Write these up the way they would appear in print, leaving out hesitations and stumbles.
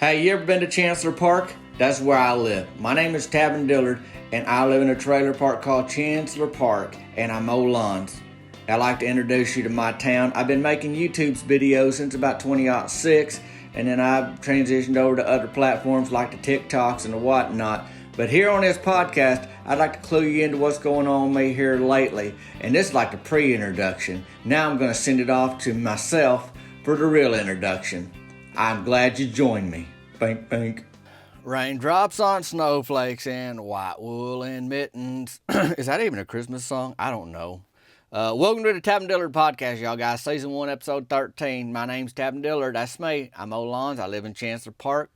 Hey, you ever been to Chancellor Park? That's where I live. My name is Tavin Dillard, and I live in a trailer park called Chancellor Park, and I mow lawns. I'd like to introduce you to my town. I've been making YouTube videos since about 2006, and then I've transitioned over to other platforms like the TikToks and the whatnot. But here on this podcast, I'd like to clue you into what's going on with me here lately. And this is like the pre-introduction. Now I'm going to send it off to myself for the real introduction. I'm glad you joined me. Bink, bink. Raindrops on snowflakes and white wool and mittens. Is that even a Christmas song? I don't know. Welcome to the Tavin Dillard podcast, y'all guys. Season 1, episode 13. My name's Tavin Dillard. That's me. I mow lawns. I live in Chancellor Park.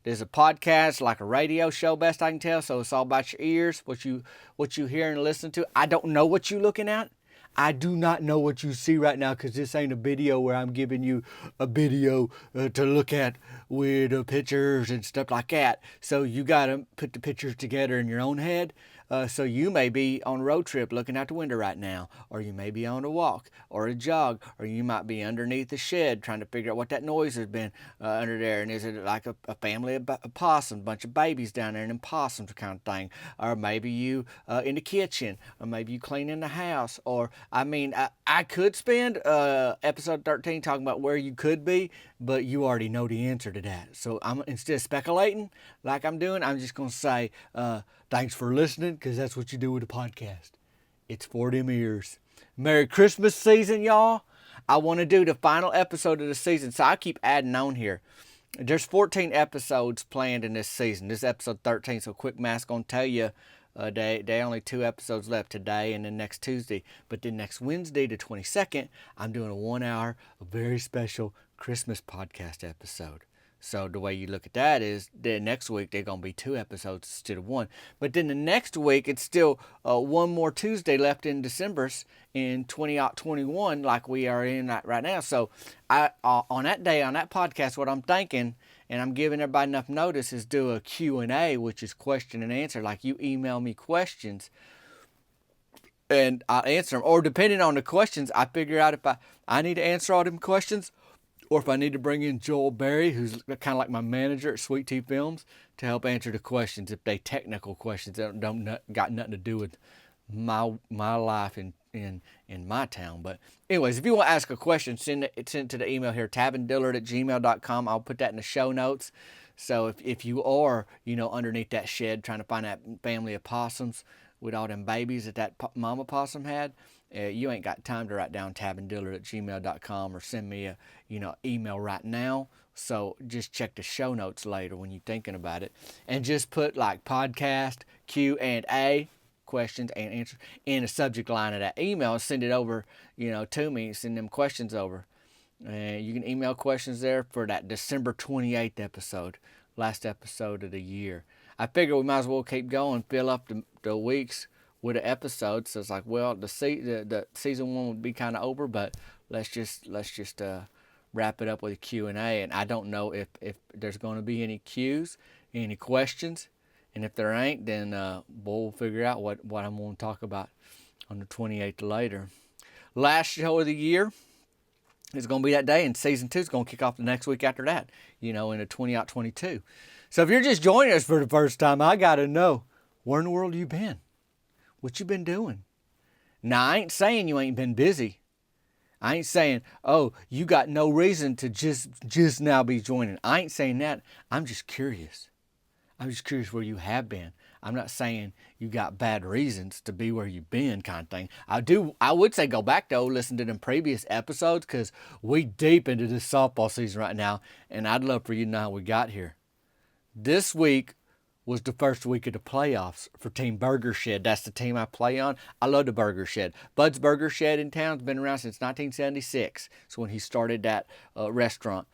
There's a podcast, like a radio show, best I can tell, so it's all about your ears, what you hear and listen to. I don't know what you're looking at. I do not know what you see right now because this ain't a video where I'm giving you a video to look at with pictures and stuff like that. So you got to put the pictures together in your own head. So you may be on a road trip looking out the window right now, or you may be on a walk or a jog, or you might be underneath the shed trying to figure out what that noise has been under there. And is it like a family of possums, a bunch of babies down there and then possums kind of thing? Or maybe you in the kitchen, or maybe you cleaning the house. Or, I could spend episode 13 talking about where you could be, but you already know the answer to that. So instead of speculating like I'm doing, I'm just going to say, thanks for listening, because that's what you do with a podcast. It's for them ears. Merry Christmas season, y'all. I want to do the final episode of the season, so I keep adding on here. There's 14 episodes planned in this season. This is episode 13, so quick math's going to tell you there only 2 episodes left today and then next Tuesday. But then next Wednesday, the 22nd, I'm doing a 1 hour, a very special Christmas podcast episode. So the way you look at that is the next week they're going to be 2 episodes instead of 1. But then the next week it's still one more Tuesday left in December in 2021 like we are in right now. So I on that day, on that podcast, what I'm thinking, and I'm giving everybody enough notice, is do a Q&A, which is question and answer. Like you email me questions and I'll answer them. Or depending on the questions, I figure out if I need to answer all them questions, or if I need to bring in Joel Berry, who's kind of like my manager at Sweet Tea Films, to help answer the questions, if they technical questions that don't got nothing to do with my life in my town. But anyways, if you want to ask a question, send it to the email here, tavindillard@gmail.com. I'll put that in the show notes. So if you are, underneath that shed trying to find that family of possums with all them babies that mama possum had, you ain't got time to write down tavindillard@gmail.com or send me a email right now. So just check the show notes later when you're thinking about it, and just put like podcast Q&A, questions and answers, in the subject line of that email and send it over to me. Send them questions over, and you can email questions there for that December 28th episode, last episode of the year. I figure we might as well keep going, fill up the weeks with an episode. So it's like, well, the season 1 would be kind of over, but let's just wrap it up with a Q&A. And I don't know if there's going to be any Q's, any questions, and if there ain't, then we'll figure out what I'm going to talk about on the 28th later. Last show of the year is going to be that day, and season 2 is going to kick off the next week after that, in the 2022. So if you're just joining us for the first time, I got to know, where in the world you been? What you been doing? Now, I ain't saying you ain't been busy. I ain't saying, oh, you got no reason to just now be joining. I ain't saying that. I'm just curious. I'm just curious where you have been. I'm not saying you got bad reasons to be where you've been, kind of thing. I would say go back though, listen to them previous episodes, because we deep into this softball season right now, and I'd love for you to know how we got here. This week was the first week of the playoffs for Team Burger Shed. That's the team I play on. I love the Burger Shed. Bud's Burger Shed in town has been around since 1976. So when he started that restaurant,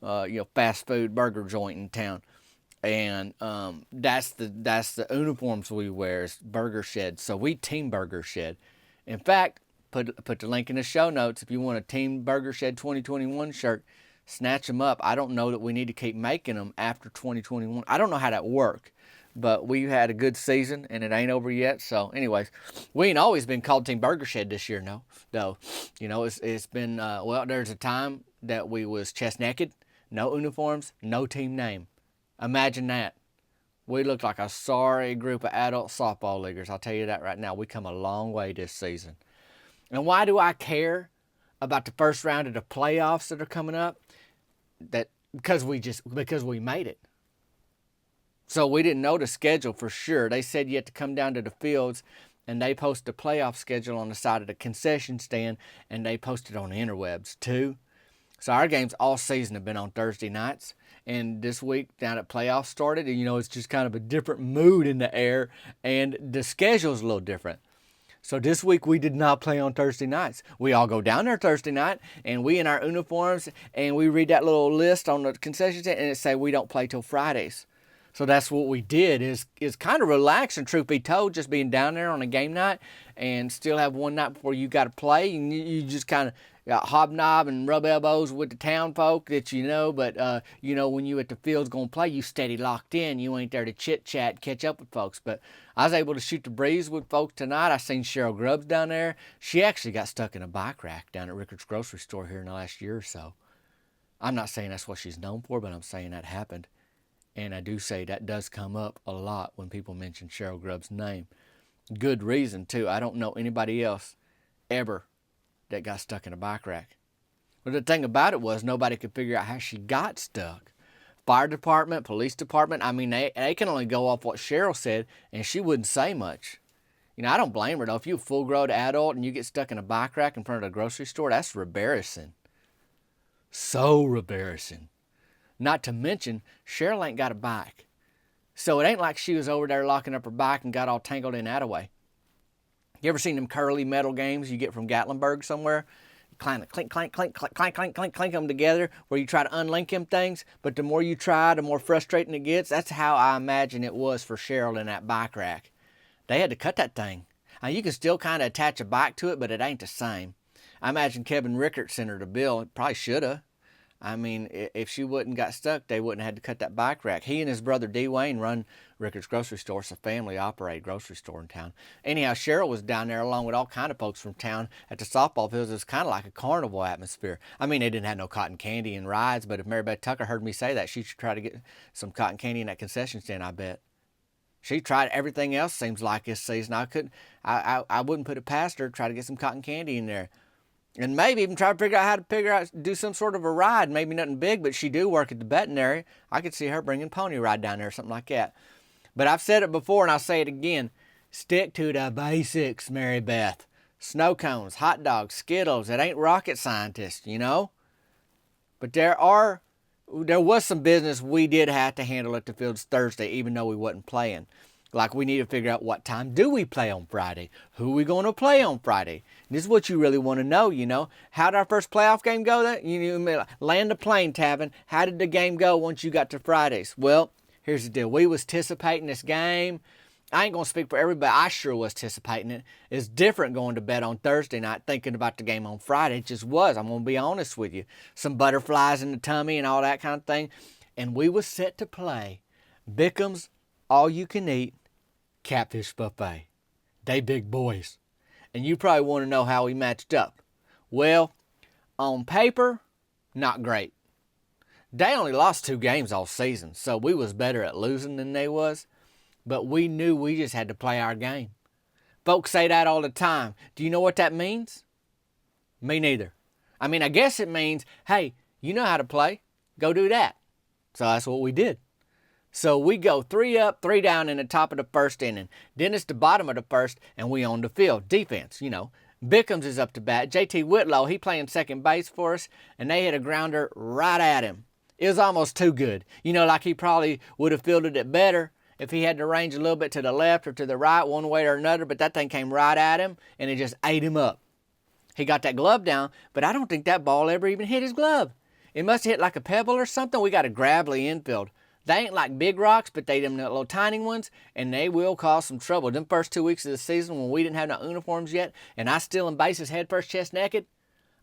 fast food burger joint in town. And that's the uniforms we wear, is Burger Shed. So we Team Burger Shed. In fact, put the link in the show notes if you want a Team Burger Shed 2021 shirt. Snatch them up. I don't know that we need to keep making them after 2021. I don't know how that works, but we had a good season and it ain't over yet. So anyways, we ain't always been called Team Burger Shed this year, no. Though, it's been, there's a time that we was chest naked. no uniforms, no team name. Imagine that. We look like a sorry group of adult softball leaguers. I'll tell you that right now. We come a long way this season. And why do I care about the first round of the playoffs that are coming up? Because we made it. So we didn't know the schedule for sure. They said you had to come down to the fields, and they posted the playoff schedule on the side of the concession stand, and they posted on the interwebs too. So our games all season have been on Thursday nights. And this week, now that playoffs started, it's just kind of a different mood in the air, and the schedule's a little different. So this week we did not play on Thursday nights. We all go down there Thursday night, and we in our uniforms, and we read that little list on the concession stand, and it say we don't play till Fridays. So that's what we did, is kind of relaxing, truth be told, just being down there on a game night and still have one night before you got to play. And you just kind of hobnob and rub elbows with the town folk that but when you at the field's going to play, you steady locked in. You ain't there to chit-chat, catch up with folks. But I was able to shoot the breeze with folks tonight. I seen Cheryl Grubbs down there. She actually got stuck in a bike rack down at Rickard's grocery store here in the last year or so. I'm not saying that's what she's known for, but I'm saying that happened. And I do say that does come up a lot when people mention Cheryl Grubbs' name. Good reason, too. I don't know anybody else ever that got stuck in a bike rack. But the thing about it was nobody could figure out how she got stuck. Fire department, police department, they can only go off what Cheryl said, and she wouldn't say much. I don't blame her, though. If you're a full-grown adult and you get stuck in a bike rack in front of a grocery store, that's embarrassing. So embarrassing. Not to mention, Cheryl ain't got a bike. So it ain't like she was over there locking up her bike and got all tangled in that way. You ever seen them curly metal games you get from Gatlinburg somewhere? You clank, clink, clank, clink, clink, clank, clink, clink, clink them together where you try to unlink them things, but the more you try, the more frustrating it gets. That's how I imagine it was for Cheryl in that bike rack. They had to cut that thing. Now, you can still kind of attach a bike to it, but it ain't the same. I imagine Kevin Rickert sent her the bill. Probably should have. If she wouldn't got stuck, they wouldn't have had to cut that bike rack. He and his brother D. Wayne run Rickard's grocery store. It's a family-operated grocery store in town. Anyhow, Cheryl was down there along with all kind of folks from town at the softball fields. It was kind of like a carnival atmosphere. They didn't have no cotton candy and rides, but if Mary Beth Tucker heard me say that, she should try to get some cotton candy in that concession stand, I bet. She tried everything else, seems like, this season. I wouldn't put it past her to try to get some cotton candy in there. And maybe even try to figure out how to do some sort of a ride. Maybe nothing big, but she do work at the veterinary. I could see her bringing pony ride down there or something like that. But I've said it before and I'll say it again. Stick to the basics, Mary Beth. Snow cones, hot dogs, Skittles. It ain't rocket scientists, But there was some business we did have to handle at the fields Thursday, even though we wasn't playing. Like, we need to figure out what time do we play on Friday? Who are we going to play on Friday? And this is what you really want to know, How did our first playoff game go? Land the plane, Tavin. How did the game go once you got to Fridays? Well, here's the deal. We was anticipating this game. I ain't going to speak for everybody. I sure was anticipating it. It's different going to bed on Thursday night thinking about the game on Friday. It just was. I'm going to be honest with you. Some butterflies in the tummy and all that kind of thing. And we was set to play Bickham's all-you-can-eat catfish buffet. They big boys. And you probably want to know how we matched up. Well, on paper, not great. They only lost 2 games all season, so we was better at losing than they was. But we knew we just had to play our game. Folks say that all the time. Do you know what that means? Me neither. I guess it means, hey, you know how to play. Go do that. So that's what we did. So we go 3 up, 3 down in the top of the first inning. Then it's the bottom of the first, and we on the field. Defense, Bickham's is up to bat. JT Whitlow, he playing second base for us, and they hit a grounder right at him. It was almost too good. Like he probably would have fielded it better if he had to range a little bit to the left or to the right, one way or another, but that thing came right at him, and it just ate him up. He got that glove down, but I don't think that ball ever even hit his glove. It must have hit like a pebble or something. We got a gravelly infield. They ain't like big rocks, but they them little tiny ones, and they will cause some trouble. Them first 2 weeks of the season when we didn't have no uniforms yet, and I still in bases head first, chest naked,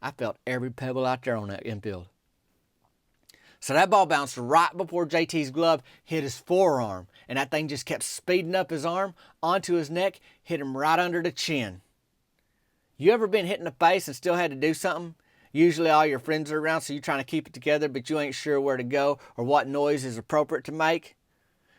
I felt every pebble out there on that infield. So that ball bounced right before JT's glove hit his forearm, and that thing just kept speeding up his arm onto his neck, hit him right under the chin. You ever been hit in the face and still had to do something? Usually all your friends are around, so you're trying to keep it together, but you ain't sure where to go or what noise is appropriate to make.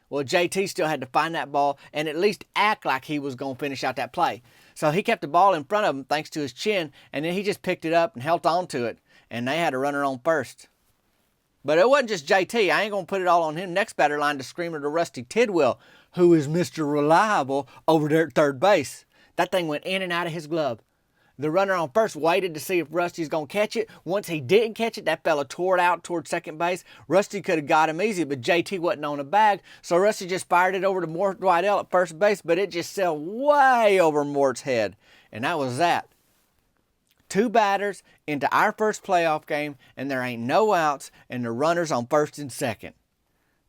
Well, JT still had to find that ball and at least act like he was going to finish out that play. So he kept the ball in front of him thanks to his chin, and then he just picked it up and held on to it, and they had a runner on first. But it wasn't just JT. I ain't going to put it all on him. Next batter line to screamer to Rusty Tidwell, who is Mr. Reliable over there at third base. That thing went in and out of his glove. The runner on first waited to see if Rusty's going to catch it. Once he didn't catch it, that fella tore it out toward second base. Rusty could have got him easy, but JT wasn't on a bag, so Rusty just fired it over to Mort Dwidell at first base, but it just sailed way over Mort's head. And that was that. 2 batters into our first playoff game, and there ain't no outs, and the runner's on first and second.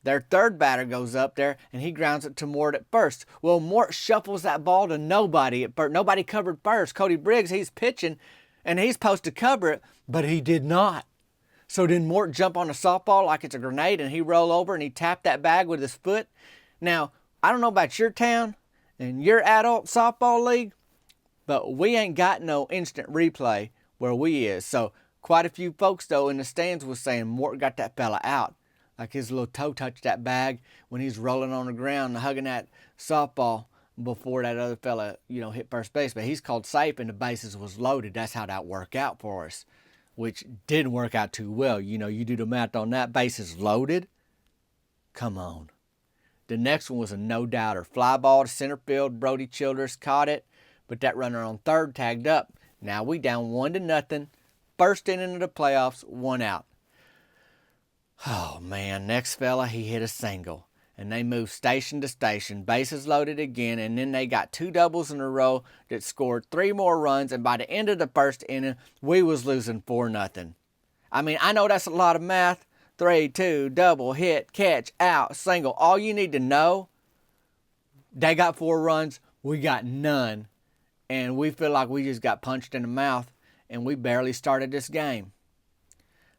Their third batter goes up there, and he grounds it to Mort at first. Well, Mort shuffles that ball to nobody at first. Nobody covered first. Cody Briggs, he's pitching, and he's supposed to cover it, but he did not. So then Mort jump on a softball like it's a grenade, and he roll over, and he tapped that bag with his foot. Now, I don't know about your town and your adult softball league, but we ain't got no instant replay where we is. So quite a few folks, though, in the stands was saying Mort got that fella out. Like his little toe touched that bag when he's rolling on the ground, hugging that softball before that other fella, hit first base. But he's called safe and the bases was loaded. That's how that worked out for us, which didn't work out too well. You do the math on that. Bases loaded. Come on. The next one was a no-doubter. Fly ball to center field. Brody Childress caught it, but that runner on third tagged up. Now we down 1-0. First inning of the playoffs, 1 out. Oh, man, next fella, he hit a single. And they moved station to station, bases loaded again, and then they got 2 doubles in a row that scored 3 more runs, and by the end of the first inning, we was losing 4-0. I mean, I know that's a lot of math. 3-2, double, hit, catch, out, single. All you need to know, they got 4 runs, we got none. And we feel like we just got punched in the mouth, and we barely started this game.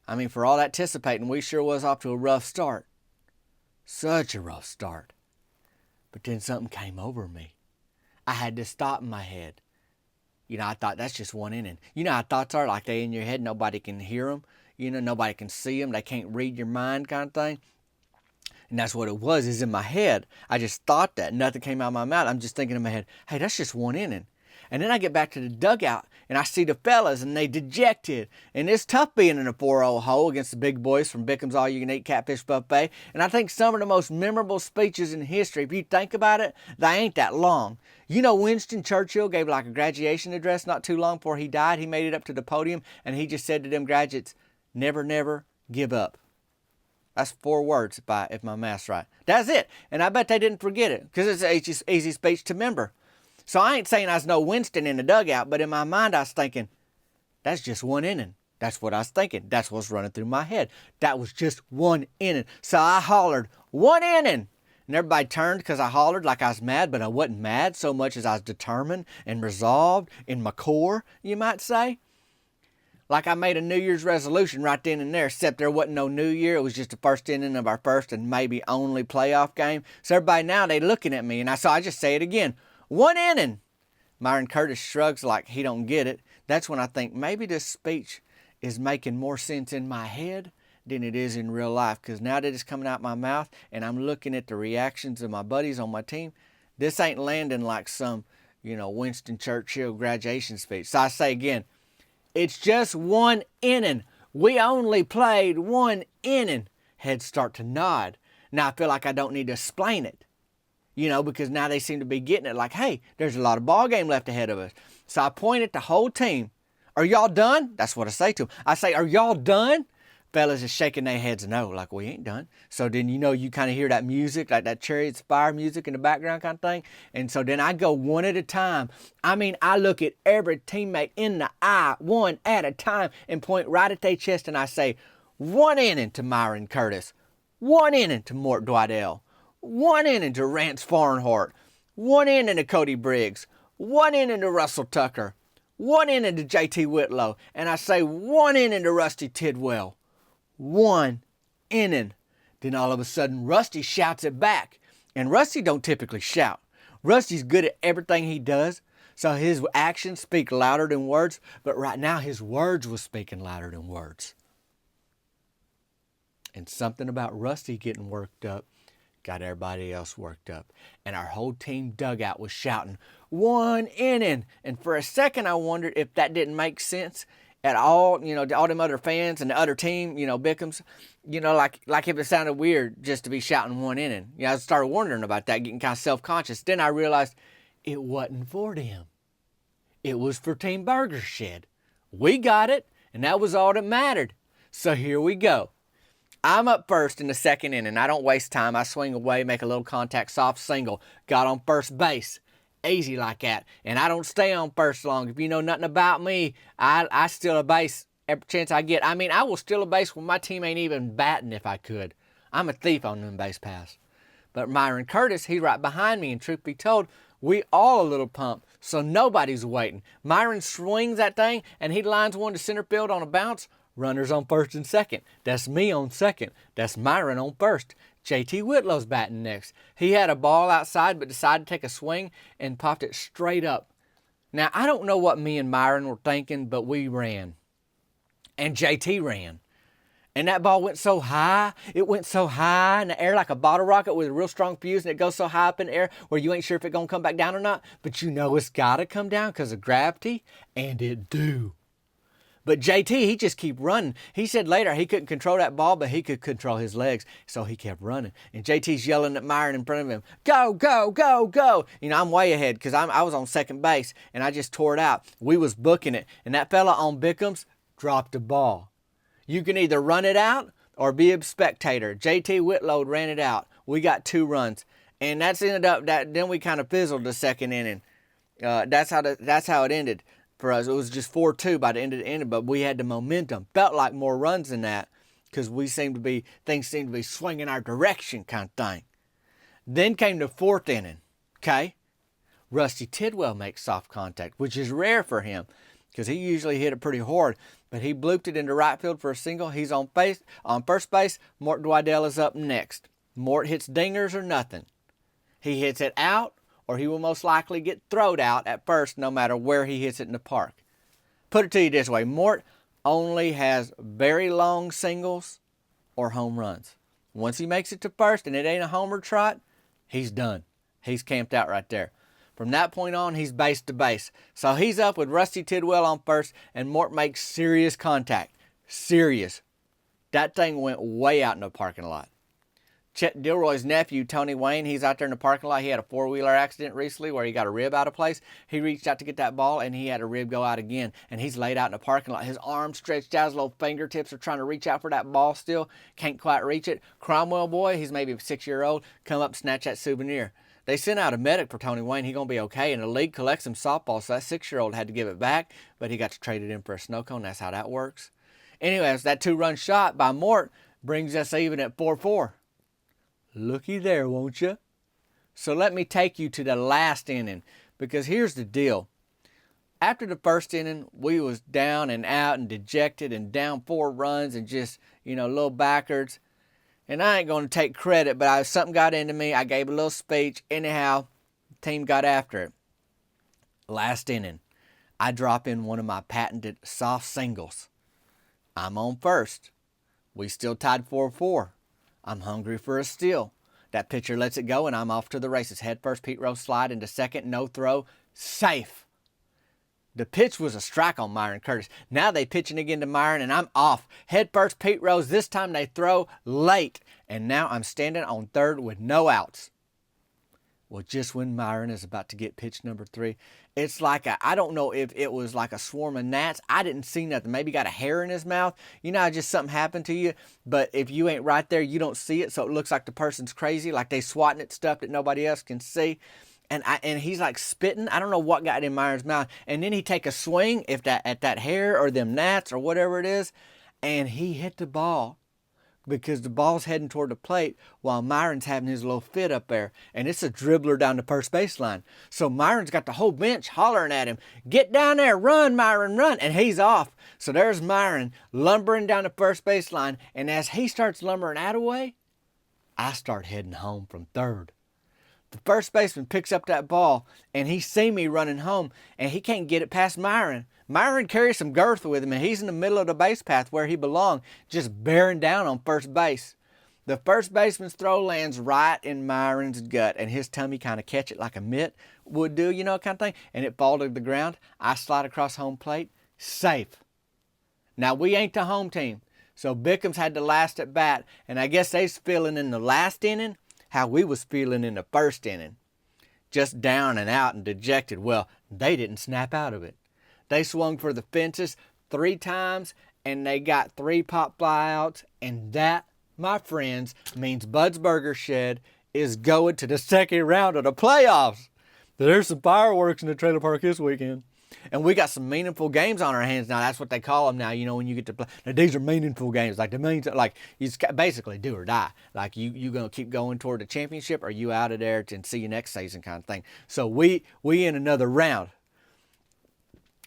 I mean, for all that anticipating, we sure was off to a rough start. Such a rough start. But then something came over me. I had this thought in my head. I thought that's just 1 inning. You know how thoughts are, like they in your head, nobody can hear them. Nobody can see them. They can't read your mind kind of thing. And that's what it was, is in my head. I just thought that. Nothing came out of my mouth. I'm just thinking in my head, hey, that's just 1 inning. And then I get back to the dugout, and I see the fellas, and they dejected. And it's tough being in a 4-0 hole against the big boys from Bickham's All You Can Eat Catfish Buffet. And I think some of the most memorable speeches in history, if you think about it, they ain't that long. Winston Churchill gave like a graduation address not too long before he died. He made it up to the podium, and he just said to them graduates, never, never give up. That's 4 words if my math's right. That's it. And I bet they didn't forget it, because it's an easy speech to remember. So I ain't saying I was no Winston in the dugout, but in my mind I was thinking, that's just 1 inning. That's what I was thinking. That's what's running through my head. That was just 1 inning. So I hollered, 1 inning. And everybody turned because I hollered like I was mad, but I wasn't mad so much as I was determined and resolved in my core, you might say. Like I made a New Year's resolution right then and there, except there wasn't no New Year. It was just the first inning of our first and maybe only playoff game. So everybody now, they looking at me, and I just say it again. 1 inning. Myron Curtis shrugs like he don't get it. That's when I think maybe this speech is making more sense in my head than it is in real life. Because now that it's coming out my mouth and I'm looking at the reactions of my buddies on my team, this ain't landing like some, Winston Churchill graduation speech. So I say again, it's just 1 inning. We only played 1 inning. Heads start to nod. Now I feel like I don't need to explain it. Because now they seem to be getting it like, hey, there's a lot of ball game left ahead of us. So I point at the whole team. Are y'all done? That's what I say to them. I say, are y'all done? Fellas is shaking their heads no, like we ain't done. So then, you kind of hear that music, like that Chariots of Fire music in the background kind of thing. And so then I go one at a time. I look at every teammate in the eye, one at a time, and point right at their chest. And I say, 1 inning to Myron Curtis. 1 inning to Mort Dwidell. 1 inning to Rance Farnhart. 1 inning to Cody Briggs. 1 inning to Russell Tucker. 1 inning to JT Whitlow. And I say 1 inning to Rusty Tidwell. 1 inning. Then all of a sudden Rusty shouts it back. And Rusty don't typically shout. Rusty's good at everything he does. So his actions speak louder than words, but right now his words was speaking louder than words. And something about Rusty getting worked up got everybody else worked up. And our whole team dugout was shouting, 1 inning. And for a second, I wondered if that didn't make sense at all. All them other fans and the other team, Bickham's, like if it sounded weird just to be shouting 1 inning. I started wondering about that, getting kind of self-conscious. Then I realized it wasn't for them. It was for Team Burger Shed. We got it, and that was all that mattered. So here we go. I'm up first in the second inning. I don't waste time. I swing away, make a little contact, soft single. Got on first base. Easy like that. And I don't stay on first long. If you know nothing about me, I steal a base every chance I get. I will steal a base when my team ain't even batting if I could. I'm a thief on them base paths. But Myron Curtis, he's right behind me. And truth be told, we all a little pumped. So nobody's waiting. Myron swings that thing, and he lines one to center field on a bounce. Runners on first and second. That's me on second. That's Myron on first. JT Whitlow's batting next. He had a ball outside but decided to take a swing and popped it straight up. Now, I don't know what me and Myron were thinking, but we ran. And JT ran. And that ball went so high. It went so high in the air like a bottle rocket with a real strong fuse, and it goes so high up in the air where you ain't sure if it's going to come back down or not. But it's got to come down because of gravity, and it do. But JT, he just keep running. He said later he couldn't control that ball, but he could control his legs. So he kept running. And JT's yelling at Myron in front of him, go, go, go, go. I'm way ahead because I was on second base, and I just tore it out. We was booking it. And that fella on Bickham's dropped the ball. You can either run it out or be a spectator. JT Whitlow ran it out. We got 2 runs. And that's ended up, then we kind of fizzled the second inning. That's how it ended. For us, it was just 4-2 by the end of the inning, but we had the momentum. Felt like more runs than that because things seemed to be swinging our direction kind of thing. Then came the 4th inning, okay? Rusty Tidwell makes soft contact, which is rare for him because he usually hit it pretty hard, but he blooped it into right field for a single. He's on first base. Mort Dwydell is up next. Mort hits dingers or nothing. He hits it out, or he will most likely get throwed out at first no matter where he hits it in the park. Put it to you this way, Mort only has very long singles or home runs. Once he makes it to first and it ain't a homer trot, he's done. He's camped out right there. From that point on, he's base to base. So he's up with Rusty Tidwell on first, and Mort makes serious contact. Serious. That thing went way out in the parking lot. Chet Dilroy's nephew, Tony Wayne, he's out there in the parking lot. He had a 4-wheeler accident recently where he got a rib out of place. He reached out to get that ball, and he had a rib go out again. And he's laid out in the parking lot. His arms stretched out. His little fingertips are trying to reach out for that ball still. Can't quite reach it. Cromwell boy, he's maybe 6-year-old, come up and snatch that souvenir. They sent out a medic for Tony Wayne. He's going to be okay. And the league collects him softball, so that 6-year-old had to give it back. But he got to trade it in for a snow cone. That's how that works. Anyways, that 2-run shot by Mort brings us even at 4-4. Looky there, won't you? So let me take you to the last inning, because here's the deal. After the first inning, we was down and out and dejected and down 4 runs and just, a little backwards. And I ain't going to take credit, but something got into me. I gave a little speech. Anyhow, the team got after it. Last inning, I drop in one of my patented soft singles. I'm on first. We still tied 4-4. I'm hungry for a steal. That pitcher lets it go, and I'm off to the races. Head first, Pete Rose slide into second, no throw, safe. The pitch was a strike on Myron Curtis. Now they pitching again to Myron, and I'm off. Head first, Pete Rose. This time they throw late, and now I'm standing on third with no outs. Well, just when Myron is about to get pitch number 3, it's like I don't know if it was like a swarm of gnats. I didn't see nothing. Maybe got a hair in his mouth. Just something happened to you. But if you ain't right there, you don't see it. So it looks like the person's crazy, like they swatting at stuff that nobody else can see. And he's like spitting. I don't know what got in Myron's mouth. And then he take a swing at that hair or them gnats or whatever it is. And he hit the ball, because the ball's heading toward the plate while Myron's having his little fit up there. And it's a dribbler down the first baseline. So Myron's got the whole bench hollering at him, get down there, run, Myron, run. And he's off. So there's Myron lumbering down the first baseline. And as he starts lumbering out of the way, I start heading home from third. The first baseman picks up that ball, and he see me running home, and he can't get it past Myron. Myron carries some girth with him, and he's in the middle of the base path where he belongs, just bearing down on first base. The first baseman's throw lands right in Myron's gut, and his tummy kind of catch it like a mitt would do, kind of thing, and it fall to the ground. I slide across home plate, safe. Now, we ain't the home team, so Bickham's had the last at bat, and I guess they's feeling in the last inning how we was feeling in the first inning. Just down and out and dejected. Well, they didn't snap out of it. They swung for the fences 3 times, and they got 3 pop flyouts, and that, my friends, means Bud's Burger Shed is going to the second round of the playoffs. There's some fireworks in the trailer park this weekend. And we got some meaningful games on our hands now. That's what they call them now, when you get to play. Now, these are meaningful games. Like, it's basically do or die. Like, you going to keep going toward the championship, or you out of there and see you next season kind of thing. So we in another round.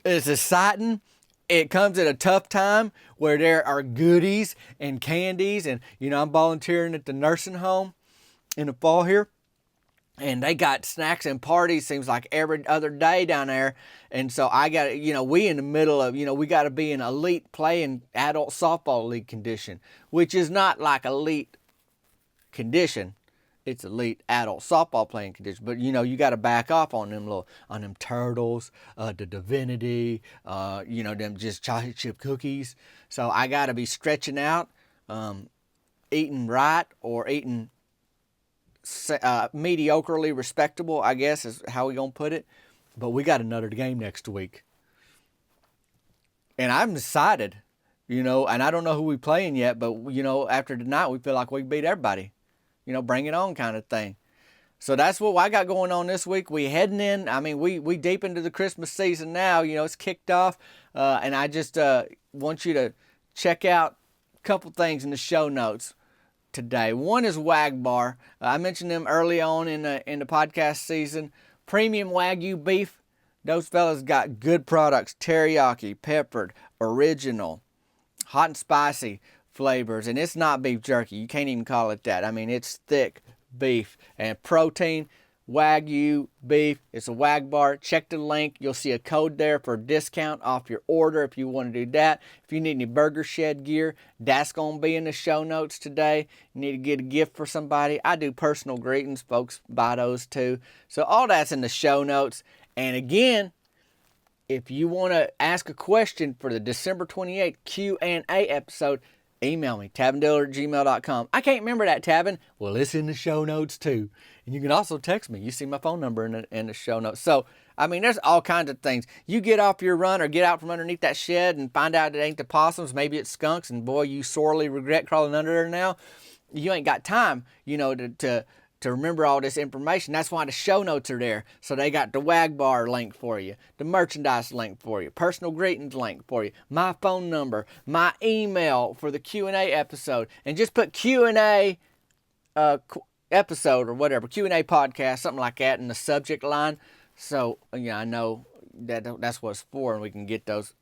It's exciting. It comes at a tough time where there are goodies and candies. And, I'm volunteering at the nursing home in the fall here. And they got snacks and parties, seems like every other day down there. And so I got, we in the middle of, we got to be in elite playing adult softball league condition, which is not like elite condition. It's elite adult softball playing condition. But, you got to back off on them turtles, the divinity, them just chocolate chip cookies. So I got to be stretching out, eating right or eating mediocrely respectable, I guess is how we gonna put it. But we got another game next week, and I'm excited, and I don't know who we playing yet, but after tonight we feel like we beat everybody, bring it on kind of thing. So that's what I got going on this week. We heading in. I mean, we deep into the Christmas season now. It's kicked off, and I just want you to check out a couple things in the show notes today. One is Wag Bar. I mentioned them early on in the podcast season. Premium Wagyu beef. Those fellas got good products. Teriyaki, peppered, original, hot and spicy flavors. And it's not beef jerky. You can't even call it that. I mean, it's thick beef and protein. Wagyu beef. It's a Wag Bar. Check the link. You'll see a code there for a discount off your order if you want to do that. If you need any Burger Shed gear, that's going to be in the show notes today. You need to get a gift for somebody. I do personal greetings. Folks buy those too. So all that's in the show notes. And again, if you want to ask a question for the December 28th Q&A episode, email me, tavindillard@gmail.com. I can't remember that, Tavin. Well, it's in the show notes too. And you can also text me. You see my phone number in the show notes. So, I mean, there's all kinds of things. You get off your run or get out from underneath that shed and find out it ain't the possums. Maybe it's skunks. And boy, you sorely regret crawling under there now. You ain't got time, to remember all this information. That's why the show notes are there. So they got the Wag Bar link for you, the merchandise link for you, personal greetings link for you, my phone number, my email for the Q&A episode. And just put Q&A episode or whatever, Q&A podcast, something like that in the subject line. So, I know that's what it's for, and we can get those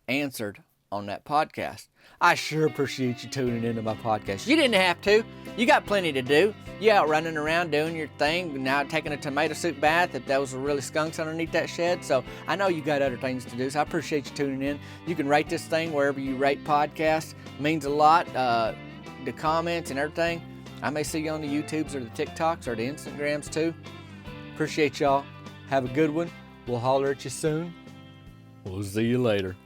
answered on that podcast. I sure appreciate you tuning into my podcast. You didn't have to. You got plenty to do. You out running around doing your thing, now taking a tomato soup bath if those were really skunks underneath that shed. So I know you got other things to do, so I appreciate you tuning in. You can rate this thing wherever you rate podcasts. It means a lot. The comments and everything. I may see you on the YouTubes or the TikToks or the Instagrams too. Appreciate y'all. Have a good one. We'll holler at you soon. We'll see you later.